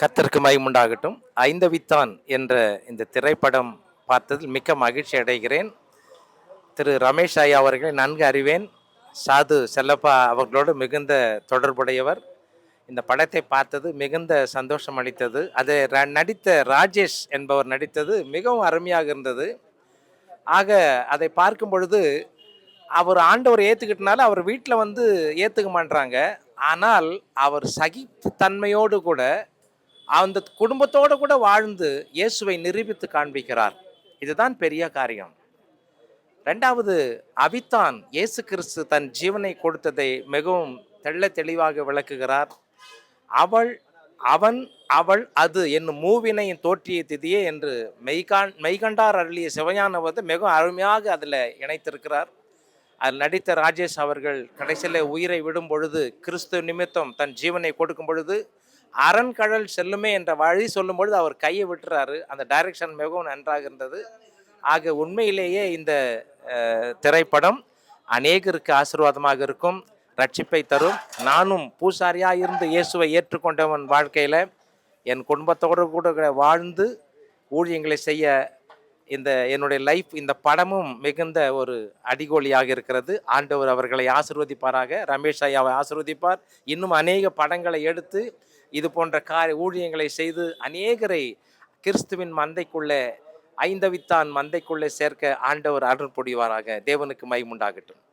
கர்த்தருக்கு மகிமுண்டாகட்டும். ஐந்தவித்தான் என்ற இந்த திரைப்படம் பார்த்ததில் மிக்க மகிழ்ச்சி அடைகிறேன். திரு ரமேஷ் ஐயா அவர்களை நன்கு அறிவேன். சாது செல்லப்பா அவர்களோடு மிகுந்த தொடர்புடையவர். இந்த படத்தை பார்த்தது மிகுந்த சந்தோஷம் அளித்தது. அதை நடித்த ராஜேஷ் என்பவர் நடித்தது மிகவும் அருமையாக இருந்தது. ஆக அதை பார்க்கும் பொழுது அவர் ஆண்டவர் ஏற்றுக்கிட்டனால அவர் வீட்டில் வந்து ஏற்றுக்க மாட்றாங்க. ஆனால் அவர் சகிப்புத்தன்மையோடு கூட அந்த குடும்பத்தோடு கூட வாழ்ந்து இயேசுவை நிரூபித்து காண்பிக்கிறார். இதுதான் பெரிய காரியம். ரெண்டாவது, அவித்தான் இயேசு கிறிஸ்து தன் ஜீவனை கொடுத்ததை மிகவும் தெளிவாக விளக்குகிறார். அவள், அவன், அவள், அது என்னும் மூவினையின் தோற்றிய திதியே என்று மெய்கண்டார் அருளிய சிவஞானவத்தை மிகவும் அருமையாக அதில் இணைத்திருக்கிறார். அதில் நடித்த ராஜேஷ் அவர்கள் கடைசியில் உயிரை விடும் பொழுது, கிறிஸ்து நிமித்தம் தன் ஜீவனை கொடுக்கும் பொழுது, அரண்கடல் செல்லுமே என்ற வழி சொல்லும் பொழுது அவர் கையை விட்டுறாரு. அந்த டைரக்ஷன் மிகவும் நன்றாக இருந்தது. ஆக உண்மையிலேயே இந்த திரைப்படம் அநேகருக்கு ஆசீர்வாதமாக இருக்கும், ரட்சிப்பை தரும். நானும் பூசாரியாக இருந்து இயேசுவை ஏற்றுக்கொண்டவன் வாழ்க்கையில் என் குடும்பத்தோடு கூட வாழ்ந்து ஊழியங்களை செய்ய இந்த என்னுடைய லைஃப், இந்த படமும் மிகுந்த ஒரு அடிகோலியாக இருக்கிறது. ஆண்டவர் அவர்களை ஆசீர்வதிப்பாராக. ரமேஷ் ஐயாவை ஆசீர்வதிப்பார். இன்னும் அநேக படங்களை எடுத்து இது போன்ற ஊழியங்களை செய்து அநேகரை கிறிஸ்துவின் மந்தைக்குள்ளே, ஐந்தவித்தான் மந்தைக்குள்ளே சேர்க்க ஆண்டவர் அருள் புரிவாராக. தேவனுக்கு மகிமை உண்டாகட்டும்.